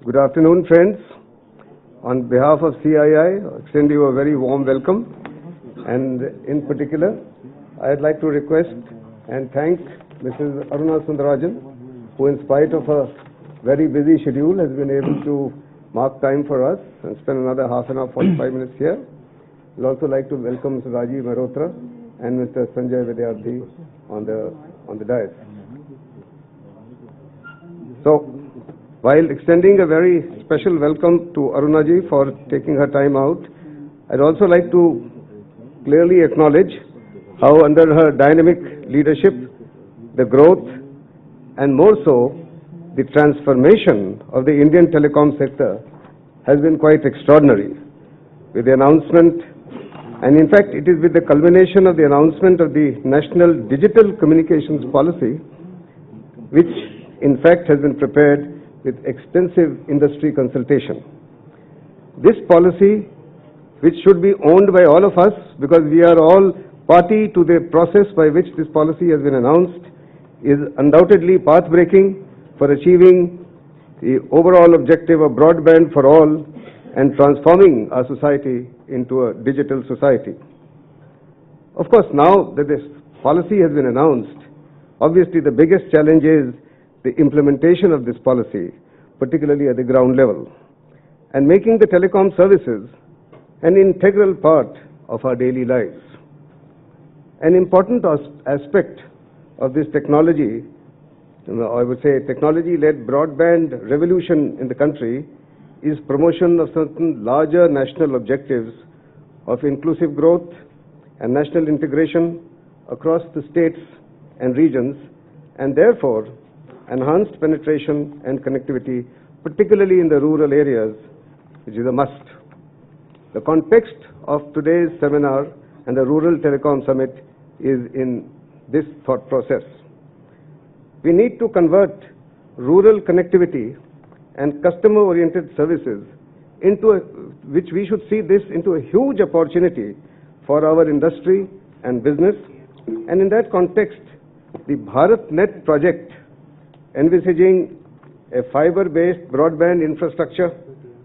Good afternoon, friends. On behalf of CII, I extend you a very warm welcome. And in particular, I'd like to request and thank Mrs. Aruna Sundarajan, who in spite of a very busy schedule has been able to mark time for us and spend another half an hour, 45 minutes here. I'd also like to welcome Mr. Rajiv Mehrotra and Mr. Sanjay Vidyarthi on the dais. So, while extending a very special welcome to Aruna ji for taking her time out, I'd also like to clearly acknowledge how under her dynamic leadership, the growth and more so the transformation of the Indian telecom sector has been quite extraordinary. With the announcement, and in fact it is with the culmination of the announcement of the National Digital Communications Policy, which in fact has been prepared with extensive industry consultation. This policy, which should be owned by all of us because we are all party to the process by which this policy has been announced, is undoubtedly path-breaking for achieving the overall objective of broadband for all and transforming our society into a digital society. Of course, now that this policy has been announced, obviously the biggest challenge is the implementation of this policy, particularly at the ground level, and making the telecom services an integral part of our daily lives. An important aspect of this technology, I would say technology-led broadband revolution in the country, is promotion of certain larger national objectives of inclusive growth and national integration across the states and regions, and therefore enhanced penetration and connectivity, particularly in the rural areas, which is a must. The context of today's seminar and the Rural Telecom Summit is in this thought process. We need to convert rural connectivity and customer-oriented services which we should see this into a huge opportunity for our industry and business. And in that context, the BharatNet project, envisaging a fiber-based broadband infrastructure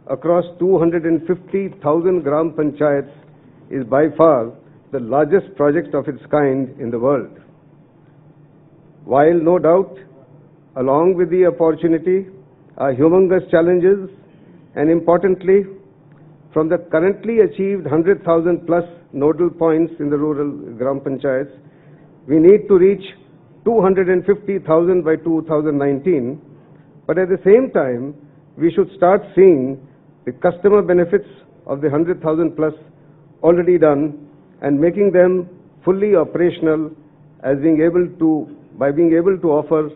across 250,000 gram panchayats, is by far the largest project of its kind in the world. While no doubt, along with the opportunity, are humongous challenges, and importantly, from the currently achieved 100,000 plus nodal points in the rural gram panchayats, we need to reach 250,000 by 2019, but at the same time, we should start seeing the customer benefits of the 100,000 plus already done and making them fully operational as by being able to offer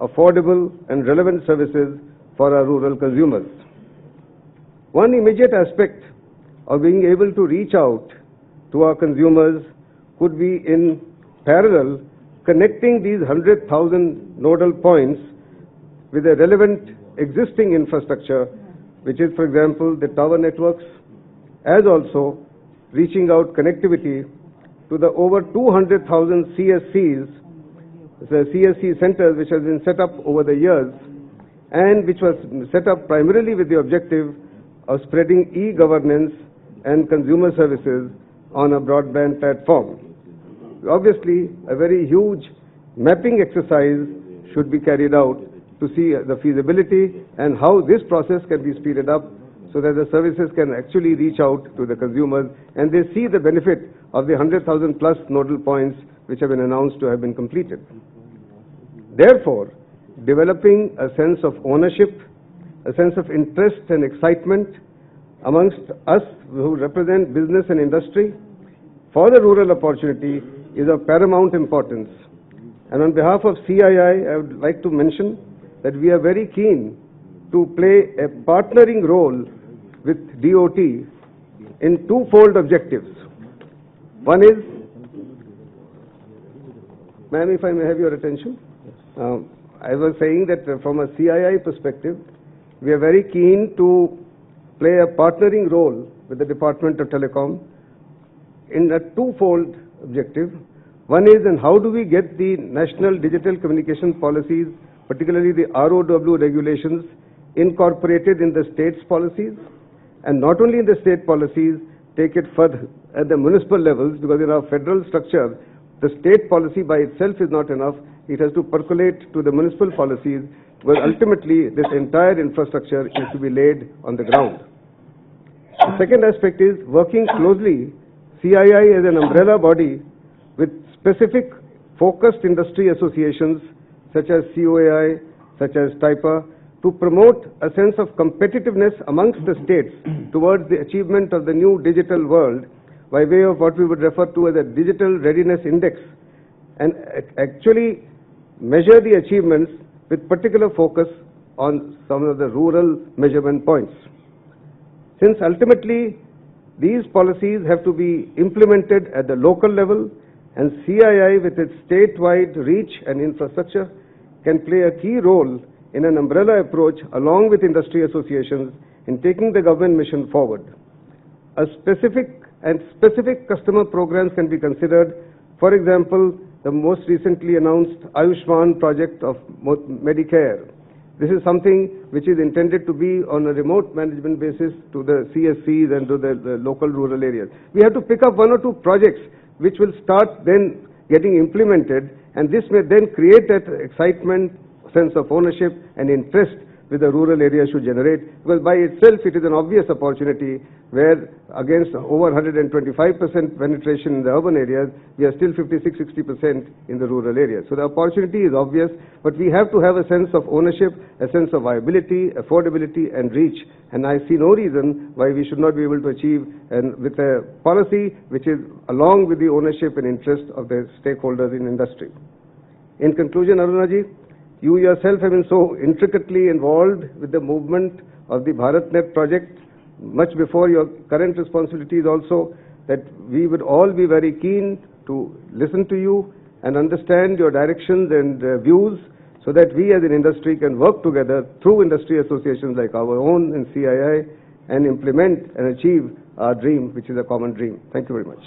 affordable and relevant services for our rural consumers. One immediate aspect of being able to reach out to our consumers could be in parallel connecting these 100,000 nodal points with a relevant existing infrastructure, which is, for example, the tower networks, as also reaching out connectivity to the over 200,000 CSCs, the CSC centers which has been set up over the years and which was set up primarily with the objective of spreading e-governance and consumer services on a broadband platform. Obviously, a very huge mapping exercise should be carried out to see the feasibility and how this process can be speeded up so that the services can actually reach out to the consumers and they see the benefit of the 100,000 plus nodal points which have been announced to have been completed. Therefore, developing a sense of ownership, a sense of interest and excitement amongst us who represent business and industry for the rural opportunity is of paramount importance. And on behalf of CII, I would like to mention that we are very keen to play a partnering role with DOT in twofold objectives. One is, ma'am, if I may have your attention, I was saying that from a CII perspective, we are very keen to play a partnering role with the Department of Telecom in a twofold objective. One is, and how do we get the national digital communication policies, particularly the ROW regulations, incorporated in the state's policies, and not only in the state policies, take it further at the municipal levels, because in our federal structure, the state policy by itself is not enough. It has to percolate to the municipal policies, where ultimately this entire infrastructure is to be laid on the ground. The second aspect is working closely, CII as an umbrella body with specific focused industry associations such as COAI, such as TIPA, to promote a sense of competitiveness amongst the states towards the achievement of the new digital world by way of what we would refer to as a digital readiness index, and actually measure the achievements with particular focus on some of the rural measurement points. Since ultimately these policies have to be implemented at the local level, and CII with its statewide reach and infrastructure can play a key role in an umbrella approach along with industry associations in taking the government mission forward. Specific customer programs can be considered. For example, the most recently announced Ayushman project of Medicare. This is something which is intended to be on a remote management basis to the CSCs and to the local rural areas. We have to pick up one or two projects which will start then getting implemented, and this may then create that excitement, sense of ownership and interest with the rural area should generate, because by itself it is an obvious opportunity where against over 125% penetration in the urban areas, we are still 56-60% in the rural areas. So the opportunity is obvious, but we have to have a sense of ownership, a sense of viability, affordability and reach, and I see no reason why we should not be able to achieve with a policy which is along with the ownership and interest of the stakeholders in industry. In conclusion, Arunaji, you yourself have been so intricately involved with the movement of the BharatNet project, much before your current responsibilities also, that we would all be very keen to listen to you and understand your directions and views, so that we as an industry can work together through industry associations like our own in CII and implement and achieve our dream, which is a common dream. Thank you very much.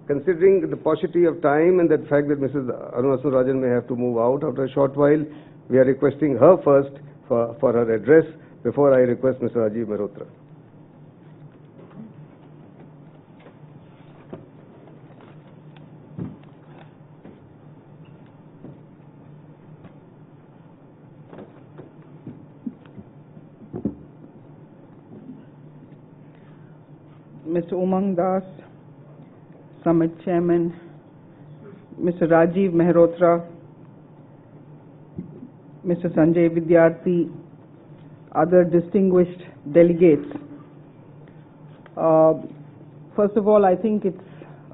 Considering the paucity of time and the fact that Mrs. Aruna Rajan may have to move out after a short while, we are requesting her first for her address before I request Mr. Rajiv Mehrotra. Mr. Umang Das, Summit Chairman, Mr. Rajiv Mehrotra, Mr. Sanjay Vidyarthi, other distinguished delegates. First of all, I think it's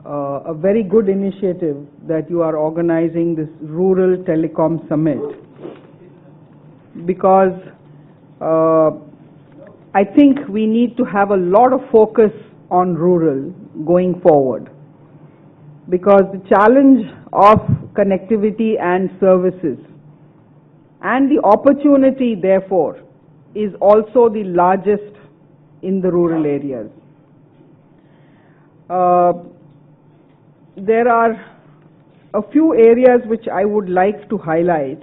a very good initiative that you are organizing this Rural Telecom Summit, because I think we need to have a lot of focus on rural going forward, because the challenge of connectivity and services and the opportunity therefore is also the largest in the rural areas. There are a few areas which I would like to highlight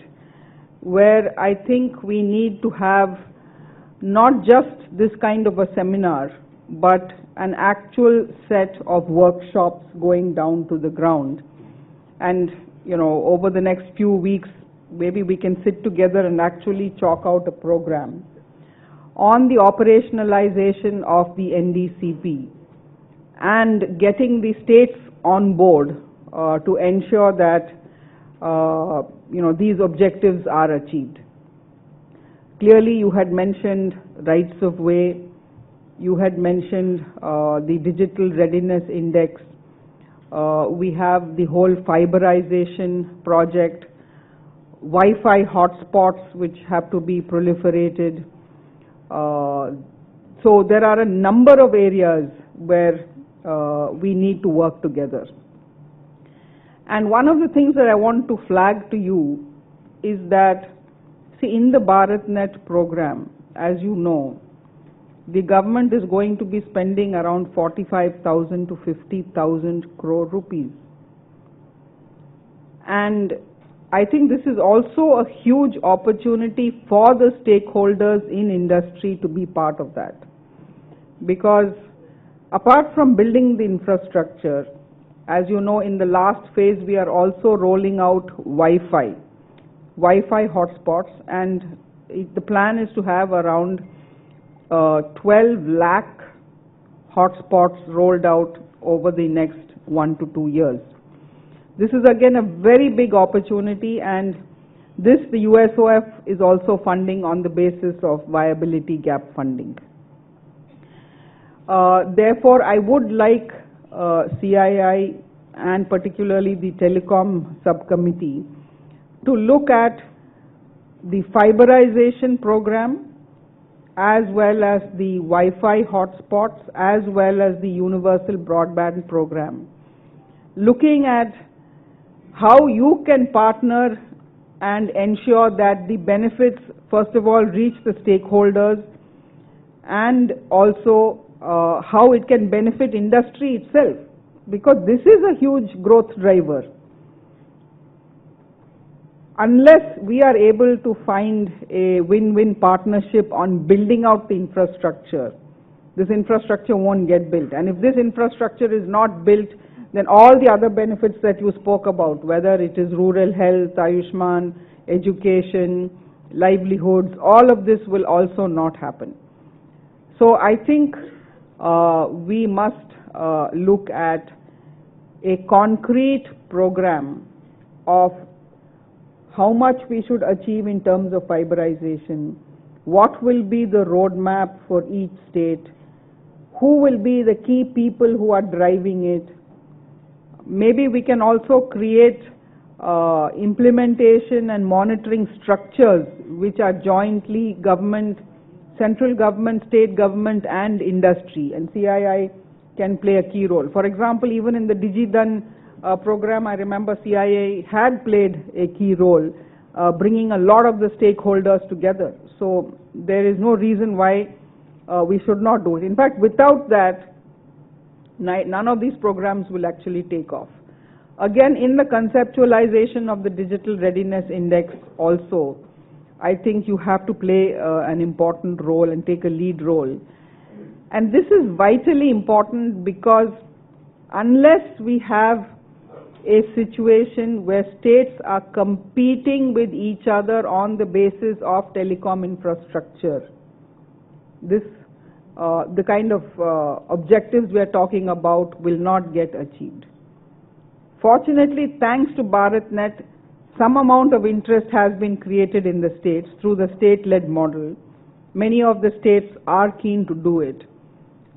where I think we need to have not just this kind of a seminar, but an actual set of workshops going down to the ground. And, you know, over the next few weeks, maybe we can sit together and actually chalk out a program on the operationalization of the NDCP and getting the states on board to ensure that, you know, these objectives are achieved. Clearly, you had mentioned rights of way. You had mentioned the Digital Readiness Index. We have the whole fiberization project, Wi-Fi hotspots which have to be proliferated. So there are a number of areas where we need to work together. And one of the things that I want to flag to you is that, see, in the BharatNet program, as you know, the government is going to be spending around 45,000 to 50,000 crore rupees And I think this is also a huge opportunity for the stakeholders in industry to be part of that. Because apart from building the infrastructure, as you know, in the last phase we are also rolling out Wi-Fi hotspots, and the plan is to have around 12 lakh hotspots rolled out over the next 1 to 2 years. This is again a very big opportunity, and this the USOF is also funding on the basis of viability gap funding. Therefore, I would like CII and particularly the telecom subcommittee to look at the fiberization program as well as the Wi-Fi hotspots as well as the universal broadband program, looking at how you can partner and ensure that the benefits first of all reach the stakeholders, and also how it can benefit industry itself, because this is a huge growth driver. Unless we are able to find a win-win partnership on building out the infrastructure, this infrastructure won't get built. And if this infrastructure is not built, then all the other benefits that you spoke about, whether it is rural health, Ayushman, education, livelihoods, all of this will also not happen. So I think we must look at a concrete program of how much we should achieve in terms of fiberization, what will be the roadmap for each state, who will be the key people who are driving it. Maybe we can also create implementation and monitoring structures which are jointly government, central government, state government and industry, and CII can play a key role. For example, even in the DigiDhan program, I remember CII had played a key role, bringing a lot of the stakeholders together. So there is no reason why we should not do it. In fact, without that, none of these programs will actually take off. Again, in the conceptualization of the Digital Readiness Index also, I think you have to play an important role and take a lead role. And this is vitally important because unless we have a situation where states are competing with each other on the basis of telecom infrastructure, this the kind of objectives we are talking about will not get achieved. Fortunately, thanks to BharatNet, some amount of interest has been created in the states through the state-led model. Many of the states are keen to do it.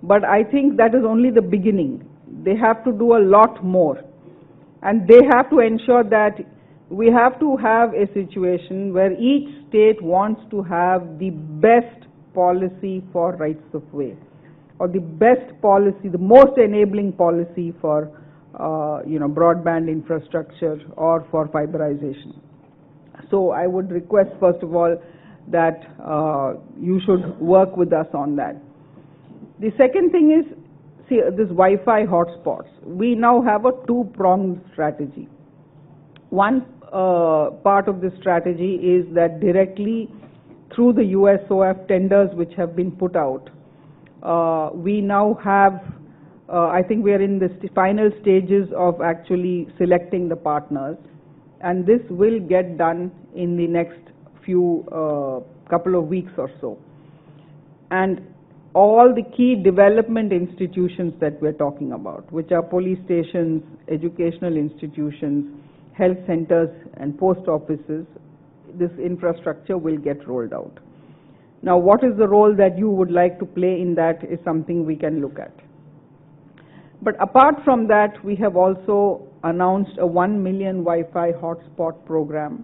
But I think that is only the beginning. They have to do a lot more. And they have to ensure that we have to have a situation where each state wants to have the best policy for rights of way, or the best policy, the most enabling policy for broadband infrastructure or for fiberization. So I would request first of all that you should work with us on that. The second thing is, see, this Wi-Fi hotspots. We now have a two-pronged strategy. One part of this strategy is that directly through the USOF tenders which have been put out, we now have, I think we are in the final stages of actually selecting the partners, and this will get done in the next few couple of weeks or so. And all the key development institutions that we're talking about, which are police stations, educational institutions, health centers and post offices, this infrastructure will get rolled out. Now, what is the role that you would like to play in that is something we can look at. But apart from that, we have also announced a 1 million Wi-Fi hotspot program,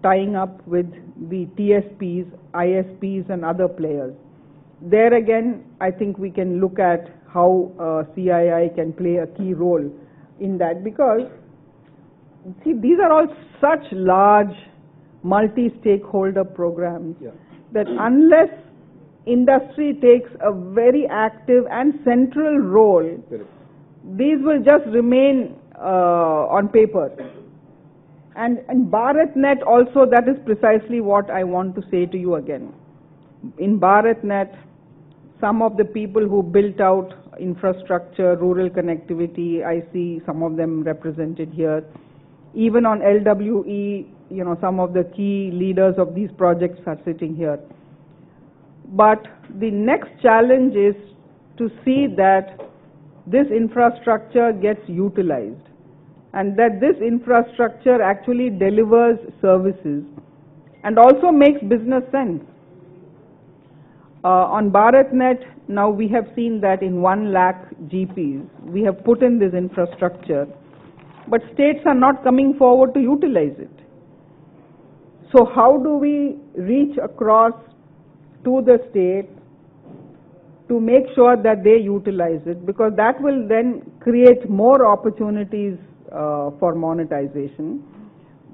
tying up with the TSPs, ISPs and other players. There again, I think we can look at how CII can play a key role in that, because see, these are all such large multi-stakeholder programs that unless industry takes a very active and central role, these will just remain on paper. And BharatNet also, that is precisely what I want to say to you again. In BharatNet, some of the people who built out infrastructure, rural connectivity, I see some of them represented here. Even on LWE, you know, some of the key leaders of these projects are sitting here. But the next challenge is to see that this infrastructure gets utilized and that this infrastructure actually delivers services and also makes business sense. On BharatNet, now we have seen that in 1 lakh GPs, we have put in this infrastructure, but states are not coming forward to utilize it. So how do we reach across to the states to make sure that they utilize it? Because that will then create more opportunities for monetization.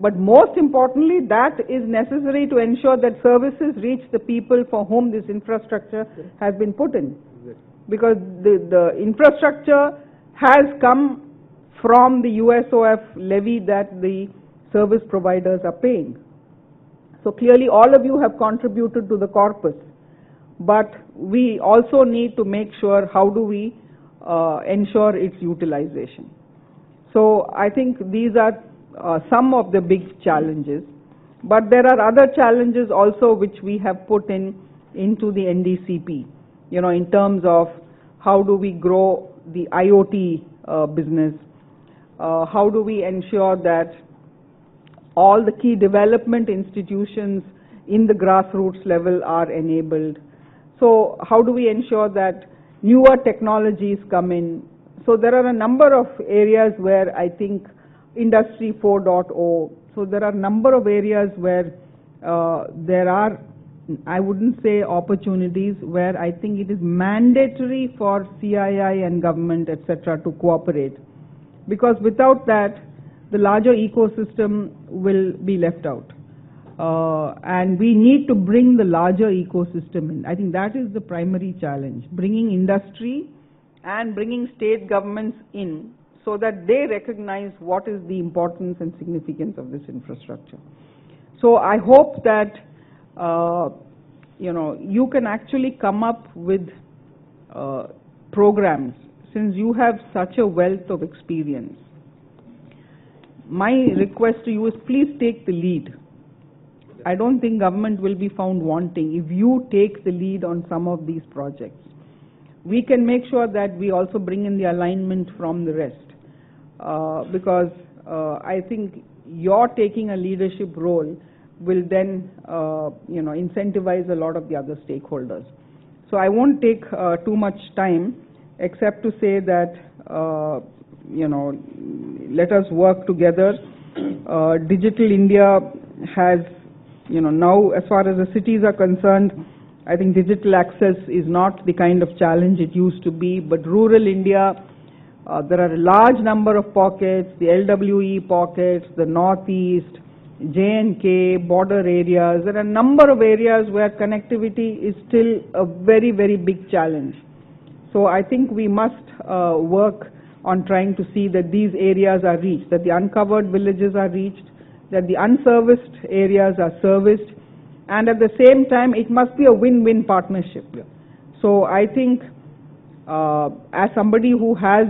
But most importantly, that is necessary to ensure that services reach the people for whom this infrastructure has been put in. Because the infrastructure has come from the USOF levy that the service providers are paying. So clearly all of you have contributed to the corpus, but we also need to make sure how do we ensure its utilization. So I think these are some of the big challenges, but there are other challenges also which we have put into the NDCP, you know, in terms of how do we grow the IoT business, how do we ensure that all the key development institutions in the grassroots level are enabled. So how do we ensure that newer technologies come in? So there are a number of areas where I think Industry 4.0, so there are a number of areas where there are, I wouldn't say opportunities, where I think it is mandatory for CII and government, etc., to cooperate. Because without that, the larger ecosystem will be left out. And we need to bring the larger ecosystem in. I think that is the primary challenge, bringing industry and bringing state governments in so that they recognize what is the importance and significance of this infrastructure. So I hope that you know, you can actually come up with programs, since you have such a wealth of experience. My request to you is please take the lead. I don't think government will be found wanting if you take the lead on some of these projects. We can make sure that we also bring in the alignment from the rest, because I think your taking a leadership role will then you know, incentivize a lot of the other stakeholders. So I won't take too much time except to say that you know, let us work together. Digital India has, you know, now as far as the cities are concerned, I think digital access is not the kind of challenge it used to be, but rural India, there are a large number of pockets, the LWE pockets, the Northeast, J&K, border areas. There are a number of areas where connectivity is still a very, very big challenge. So I think we must work on trying to see that these areas are reached, that the uncovered villages are reached, that the unserviced areas are serviced, and at the same time it must be a win-win partnership. Yeah. So I think as somebody who has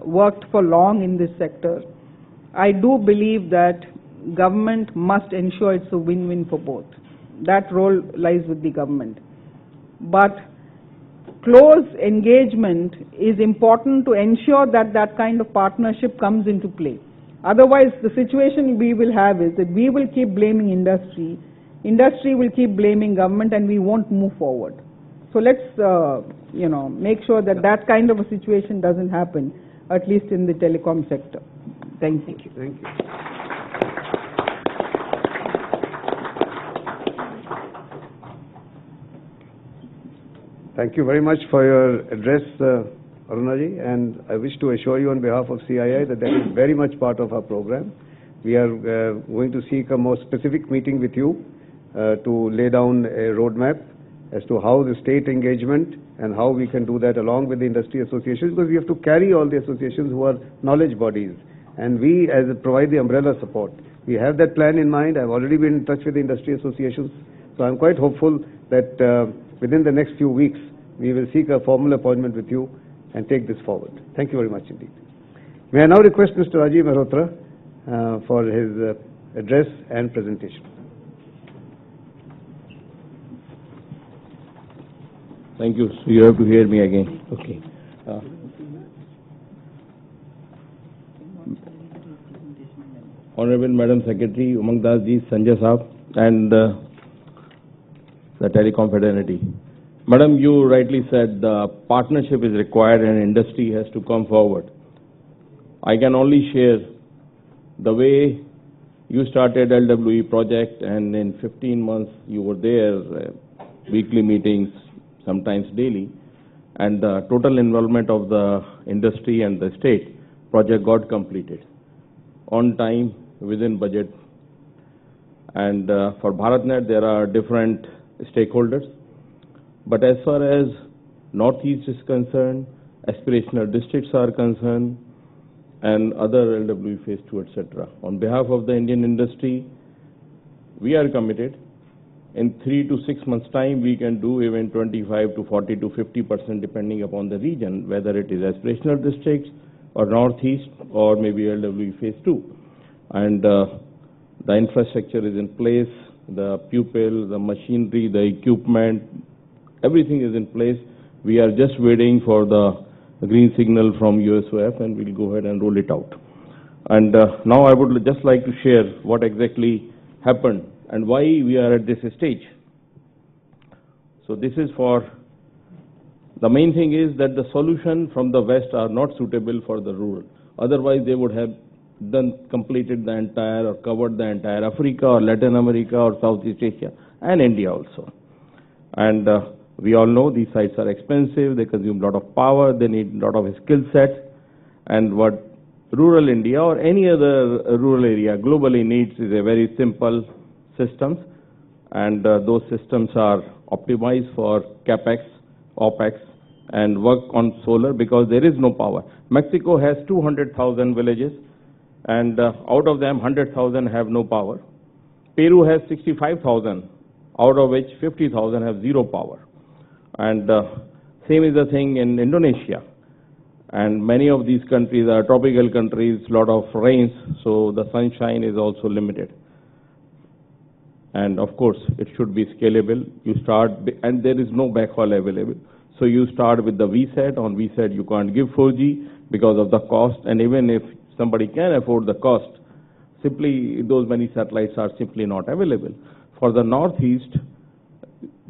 worked for long in this sector, I do believe that government must ensure it's a win-win for both. That role lies with the government. But close engagement is important to ensure that that kind of partnership comes into play. Otherwise, the situation we will have is that we will keep blaming industry, industry will keep blaming government, and we won't move forward. So let's you know, make sure that that kind of a situation doesn't happen, at least in the telecom sector. Thank you. Thank you. Thank you very much for your address, Arunaji, and I wish to assure you on behalf of CII that that is very much part of our program. We are going to seek a more specific meeting with you to lay down a roadmap as to how the state engagement and how we can do that along with the industry associations, because we have to carry all the associations who are knowledge bodies and we as provide the umbrella support. We have that plan in mind. I've already been in touch with the industry associations, so I'm quite hopeful that within the next few weeks, we will seek a formal appointment with you and take this forward. Thank you very much indeed. May I now request Mr. Rajiv Mehrotra for his address and presentation. Thank you. So you have to hear me again. Okay. Honorable Madam Secretary, Umang Das Ji, Sanjay Saab, and the Telecom Fraternity. Madam, you rightly said the partnership is required and industry has to come forward. I can only share the way you started LWE project, and in 15 months you were there, weekly meetings, sometimes daily, and the total involvement of the industry and the state project got completed on time, within budget. And for BharatNet there are different stakeholders, but as far as Northeast is concerned, aspirational districts are concerned, and other LWE Phase 2, etc. On behalf of the Indian industry, we are committed. In 3 to 6 months' time, we can do even 25 to 40 to 50% depending upon the region, whether it is aspirational districts or Northeast or maybe LWE Phase 2. And the infrastructure is in place, the pupil, the machinery, the equipment, everything is in place. We are just waiting for the green signal from USOF, and we'll go ahead and roll it out. And now I would just like to share what exactly happened and why we are at this stage. So this is for, the main thing is that the solution from the West are not suitable for the rural. Otherwise they would have completed the entire or covered the entire Africa or Latin America or Southeast Asia and India also. And we all know these sites are expensive, they consume a lot of power, they need a lot of skill sets, and what rural India or any other rural area globally needs is a very simple systems, and those systems are optimized for CapEx, OpEx, and work on solar because there is no power. Mexico has 200,000 villages, and out of them 100,000 have no power. Peru has 65,000, out of which 50,000 have zero power. And same is the thing in Indonesia. And many of these countries are tropical countries, lot of rains, so the sunshine is also limited. And of course, it should be scalable. You start, and there is no backhaul available. So you start with the VSAT. On VSAT, you can't give 4G because of the cost. And even if somebody can afford the cost, simply those many satellites are simply not available. For the Northeast,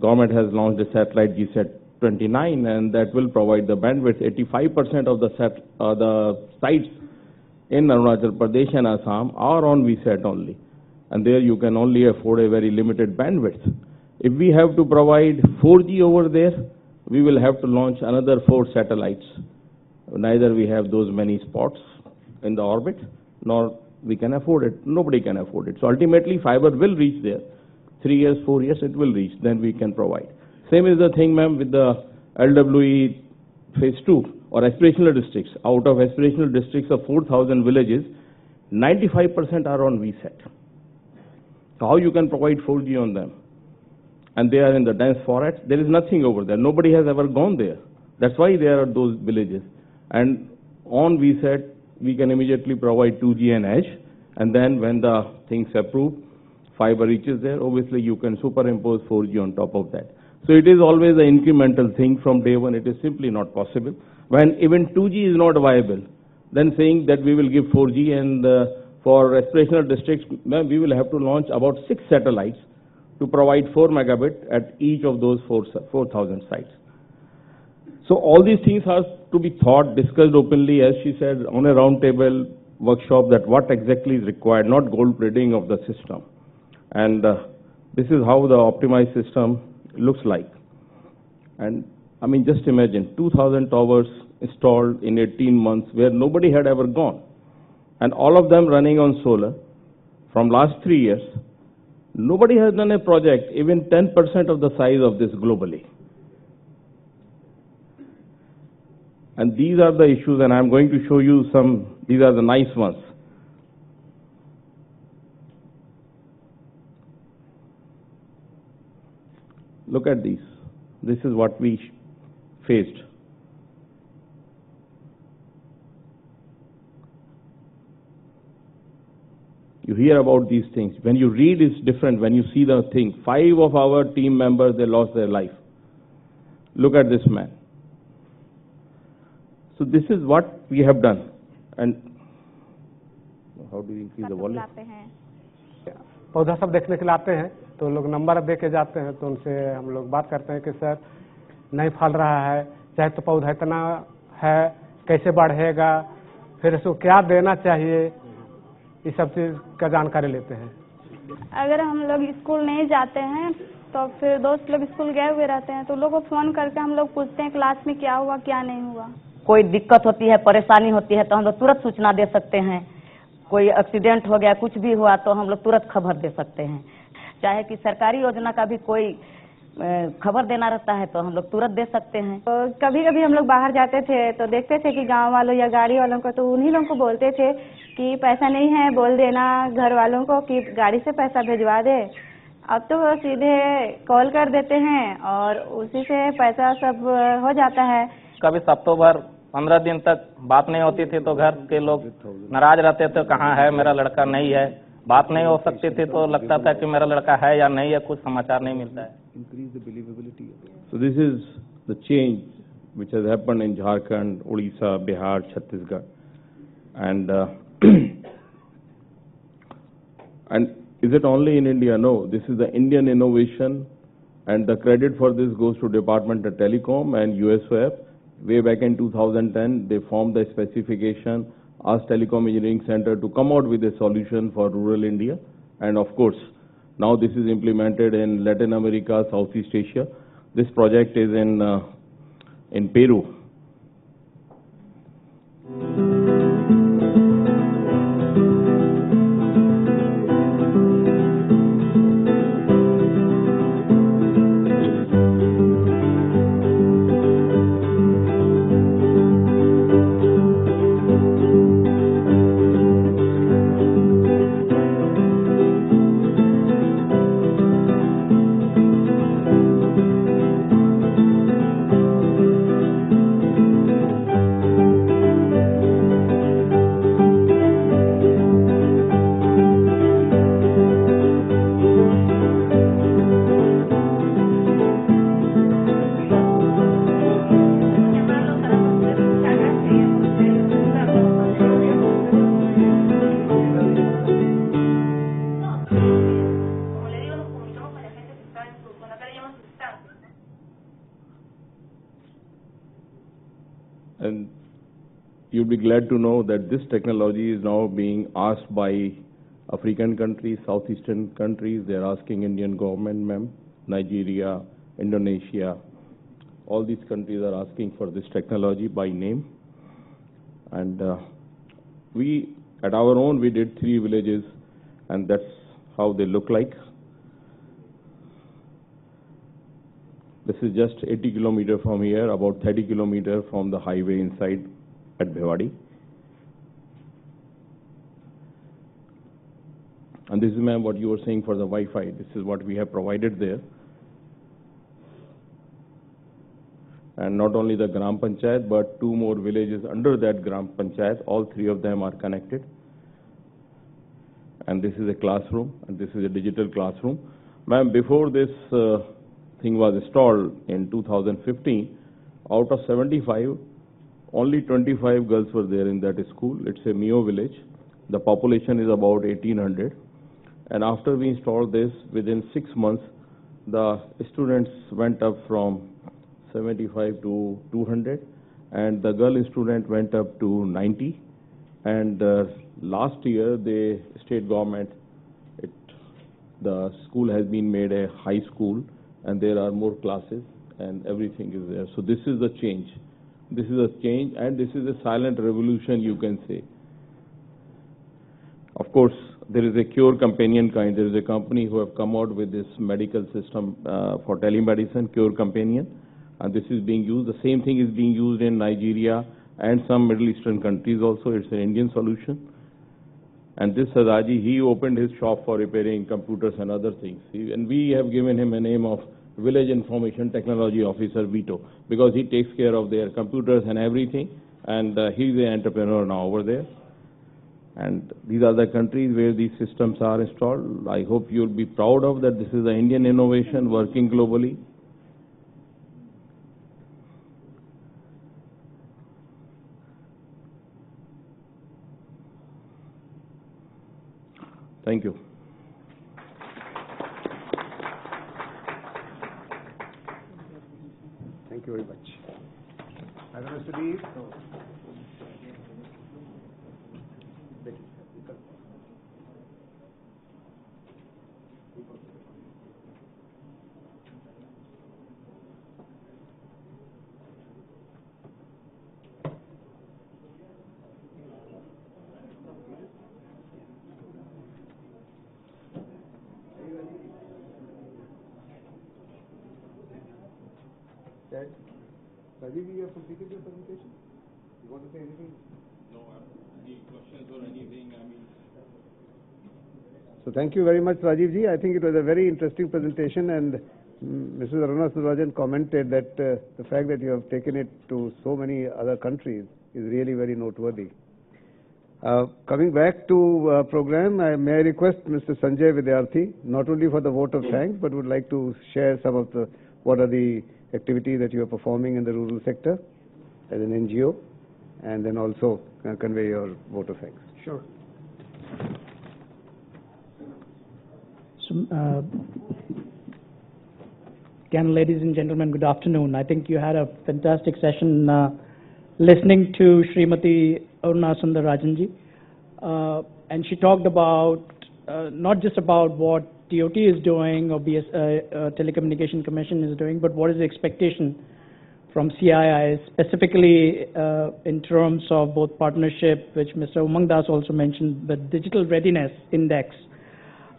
government has launched a satellite GSAT 29, and that will provide the bandwidth. 85% of the sites in Arunachal Pradesh and Assam are on VSAT only, and there you can only afford a very limited bandwidth. If we have to provide 4G over there, we will have to launch another 4 satellites. Neither we have those many spots in the orbit, nor we can afford it. Nobody can afford it. So ultimately, fiber will reach there. 3 years, 4 years, it will reach. Then we can provide. Same is the thing, ma'am, with the LWE Phase 2 or aspirational districts. Out of aspirational districts of 4,000 villages, 95% are on VSAT. So how you can provide 4G on them? And they are in the dense forest. There is nothing over there. Nobody has ever gone there. That's why there are those villages. And on VSAT, we can immediately provide 2G and Edge. And then when the things approve, fiber reaches there, obviously you can superimpose 4G on top of that. So it is always an incremental thing from day one. It is simply not possible. When even 2G is not viable, then saying that we will give 4G, and for aspirational districts, we will have to launch about 6 satellites to provide 4 megabit at each of those 4,000 sites. So all these things have to be thought, discussed openly, as she said, on a roundtable workshop, that what exactly is required, not gold plating of the system. And this is how the optimized system looks like. And I mean, just imagine 2,000 towers installed in 18 months where nobody had ever gone, and all of them running on solar from last 3 years. Nobody has done a project even 10% of the size of this globally. And these are the issues, and I'm going to show you some. These are the nice ones. Look at these. This is what we faced. You hear about these things. When you read, it's different. When you see the thing, 5 of our team members, they lost their life. Look at this man. So this is what we have done. And how do we increase the volume? पौधा सब देखने के लिए आते हैं, तो लोग number दे के जाते हैं, तो उनसे हम लोग बात करते हैं कि सर नहीं फल रहा है, चाहे तो पौधा इतना है, कैसे बढ़ेगा, फिर इसको क्या देना चाहिए, ये सब चीज़ का जानकारी लेते हैं। अगर हम लोग स्कूल नहीं जाते हैं तो फिर दोस्त लोग स्कूल गए हुए रहते हैं, तो लोगों को फोन करके हम लोग पूछते हैं क्लास में क्या हुआ क्या नहीं हुआ। कोई दिक्कत होती है, परेशानी होती है तो हम लोग तुरंत सूचना दे सकते हैं। कोई एक्सीडेंट हो गया, कुछ भी हुआ तो हम लोग तुरंत खबर दे सकते हैं। चाहे कि सरकारी योजना का भी कोई खबर देना रहता है तो हम लोग तुरंत दे सकते हैं। तो कभी कभी हम लोग बाहर जाते थे तो देखते थे कि गांव वालों या गाड़ी वालों को, तो उन्हीं लोगों को बोलते थे कि पैसा नहीं है, बोल देना घर वालों को कि गाड़ी से पैसा भिजवा दे। अब तो वो सीधे कॉल कर देते हैं और उसी से पैसा सब हो जाता है। कभी सप्ताह भर 15 दिन तक बात नहीं होती थी तो घर के लोग नाराज रहते थे, कहाँ है मेरा लड़का, नहीं है। बात नहीं हो सकती थी तो लगता था कि मेरा लड़का है या नहीं है, कुछ समाचार नहीं मिलता है। So this is the change which has happened in Jharkhand, Odisha, Bihar, Chhattisgarh, and and is it only in India? No, this is the Indian innovation, and the credit for this goes to Department of Telecom and USOF. Way back in 2010, they formed the specification, asked Telecom Engineering Center to come out with a solution for rural India, and of course, now this is implemented in Latin America, Southeast Asia. This project is in Peru. And you'll be glad to know that this technology is now being asked by African countries, Southeastern countries. They're asking Indian government, ma'am, Nigeria, Indonesia. All these countries are asking for this technology by name. And we, at our own, we did 3 villages, and that's how they look like. This is just 80 kilometers from here, about 30 kilometers from the highway inside at Bhiwadi. And this is, ma'am, what you were saying for the Wi-Fi. This is what we have provided there. And not only the Gram Panchayat, but 2 more villages under that Gram Panchayat. All 3 of them are connected. And this is a classroom, and this is a digital classroom. Ma'am, before this thing was installed in 2015, out of 75, only 25 girls were there in that school. It's a Mio village. The population is about 1800. And after we installed this, within 6 months, the students went up from 75 to 200, and the girl student went up to 90. And last year, the state government, the school has been made a high school, and there are more classes, and everything is there. So this is the change. This is a change, and this is a silent revolution, you can say. Of course, there is a Cure Companion kind. There is a company who have come out with this medical system for telemedicine, Cure Companion, and this is being used. The same thing is being used in Nigeria and some Middle Eastern countries also. It's an Indian solution. And this Sadaji, he opened his shop for repairing computers and other things. And we have given him a name of Village Information Technology Officer veto, because he takes care of their computers and everything, and he's an entrepreneur now over there. And these are the countries where these systems are installed. I hope you'll be proud of that. This is an Indian innovation working globally. Thank you. Thank you very much. I don't have to leave. Rajiv, you have completed your presentation? You want to say anything? No, any questions or anything? So thank you very much, Rajiv ji. I think it was a very interesting presentation, and Mrs. Aruna Sundararajan commented that the fact that you have taken it to so many other countries is really very noteworthy. Coming back to program, may I request Mr. Sanjay Vidyarthi, not only for the vote of thanks, but would like to share some of the, what are the activities that you are performing in the rural sector as an NGO, and then also convey your vote of thanks. Sure. So, again, ladies and gentlemen, good afternoon. I think you had a fantastic session listening to Srimati Aruna Sundararajan ji. And she talked about not just about what TOT is doing or Telecommunication Commission is doing, but what is the expectation from CII, specifically in terms of both partnership, which Mr. Umang Das also mentioned, the Digital Readiness Index,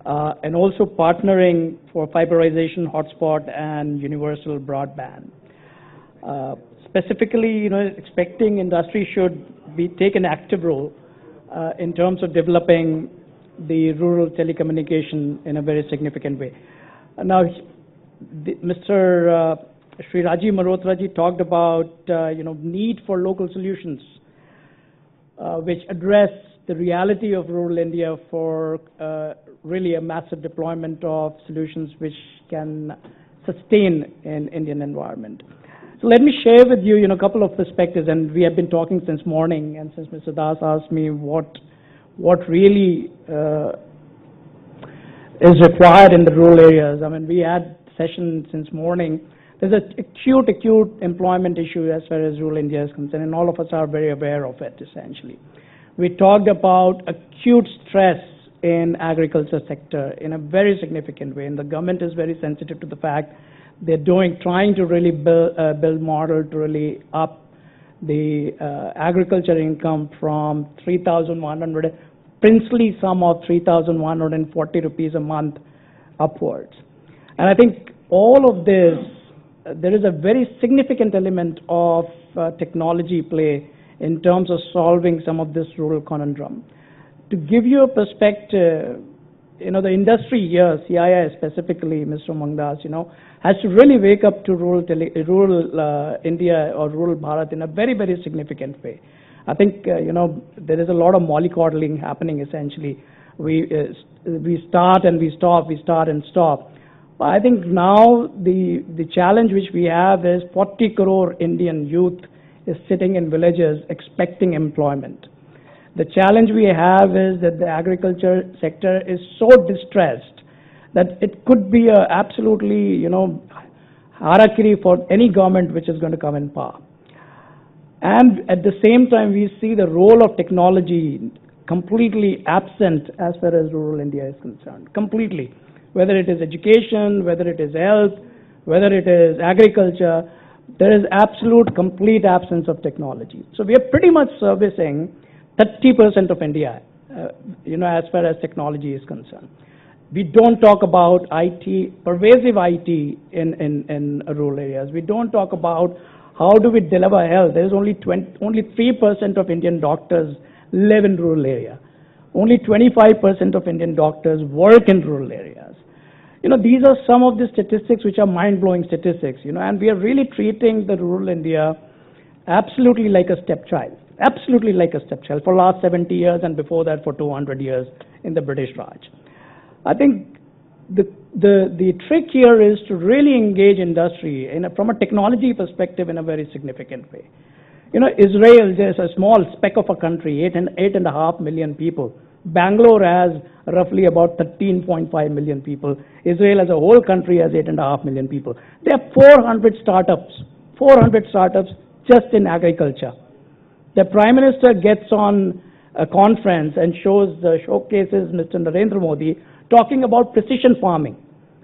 and also partnering for fiberization hotspot and universal broadband. Specifically, expecting industry should take an active role in terms of developing the rural telecommunication in a very significant way. Now, Mr. Shri Rajiv Malhotra ji talked about need for local solutions which address the reality of rural India for really a massive deployment of solutions which can sustain an Indian environment. So let me share with you, a couple of perspectives, and we have been talking since morning, and since Mr. Das asked me what really is required in the rural areas. I mean, we had session since morning. There's an acute employment issue as far as rural India is concerned, and all of us are very aware of it, essentially. We talked about acute stress in agriculture sector in a very significant way, and the government is very sensitive to the fact they're trying to really build model to really up the agriculture income from 3,100, princely sum of 3,140 rupees a month upwards. And I think all of this, there is a very significant element of technology play in terms of solving some of this rural conundrum. To give you a perspective, the industry here, CII specifically, Mr. Umang Das, has to really wake up to rural India or rural Bharat in a very, very significant way. I think, there is a lot of mollycoddling happening, essentially. We start and we stop, we start and stop. But I think now the challenge which we have is 40 crore Indian youth is sitting in villages expecting employment. The challenge we have is that the agriculture sector is so distressed that it could be a absolutely, harakiri for any government which is going to come in power. And at the same time, we see the role of technology completely absent as far as rural India is concerned, completely. Whether it is education, whether it is health, whether it is agriculture, there is absolute complete absence of technology. So we are pretty much servicing 30% of India, as far as technology is concerned. We don't talk about IT, pervasive IT in rural areas. We don't talk about how do we deliver health. There is only 3% of Indian doctors live in rural area. Only 25% of Indian doctors work in rural areas. These are some of the statistics which are mind-blowing statistics, and we are really treating the rural India absolutely like a stepchild, absolutely like a stepchild for last 70 years and before that for 200 years in the British Raj. I think the trick here is to really engage industry from a technology perspective in a very significant way. Israel is a small speck of a country, 8.5 million people. Bangalore has roughly about 13.5 million people. Israel as a whole country has 8.5 million people. There are 400 startups just in agriculture. The Prime Minister gets on a conference and showcases Mr. Narendra Modi talking about precision farming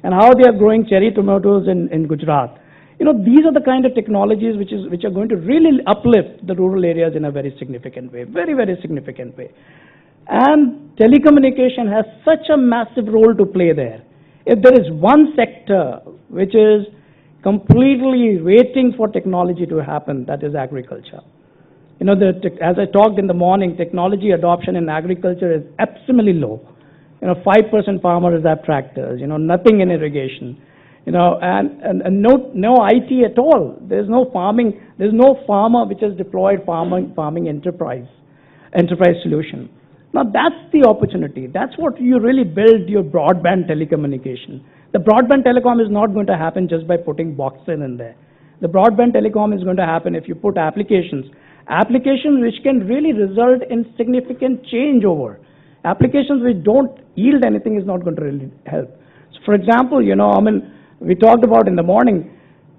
and how they are growing cherry tomatoes in Gujarat. These are the kind of technologies which are going to really uplift the rural areas in a very significant way, very, very significant way. And telecommunication has such a massive role to play there. If there is one sector which is completely waiting for technology to happen, that is agriculture. As I talked in the morning, technology adoption in agriculture is absolutely low. 5% farmers have tractors, nothing in irrigation, and no IT at all. There's no farming, there's no farmer which has deployed farming enterprise solution. Now that's the opportunity. That's what you really build your broadband telecommunication. The broadband telecom is not going to happen just by putting boxes in there. The broadband telecom is going to happen if you put applications which can really result in significant changeover. Applications which don't yield anything is not going to really help. So for example, we talked about in the morning,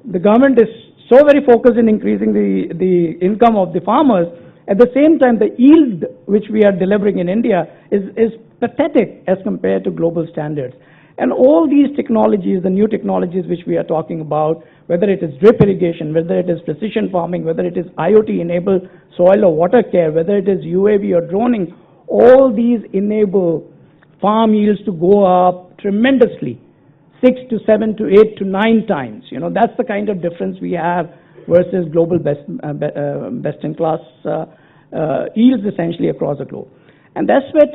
the government is so very focused in increasing the income of the farmers. At the same time, the yield which we are delivering in India is pathetic as compared to global standards. And all these technologies, the new technologies which we are talking about, whether it is drip irrigation, whether it is precision farming, whether it is IoT-enabled soil or water care, whether it is UAV or droning, all these enable farm yields to go up tremendously, 6 to 7 to 8 to 9 times. That's the kind of difference we have versus global best-in-class yields essentially across the globe. And that's where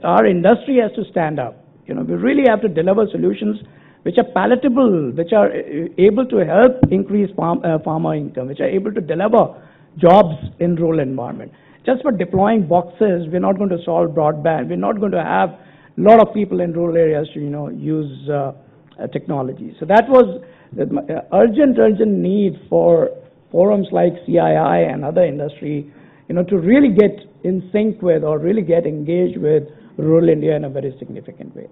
our industry has to stand up. We really have to deliver solutions which are palatable, which are able to help increase farmer income, which are able to deliver jobs in rural environment. Just for deploying boxes, we're not going to solve broadband. We're not going to have a lot of people in rural areas to use technology. So that was the urgent need for forums like CII and other industry, to really get in sync with or really get engaged with rural India in a very significant way.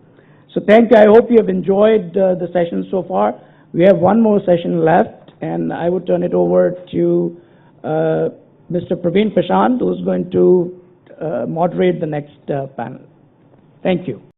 So thank you. I hope you have enjoyed the session so far. We have one more session left, and I would turn it over to Mr. Praveen Prashant, who's going to moderate the next panel. Thank you.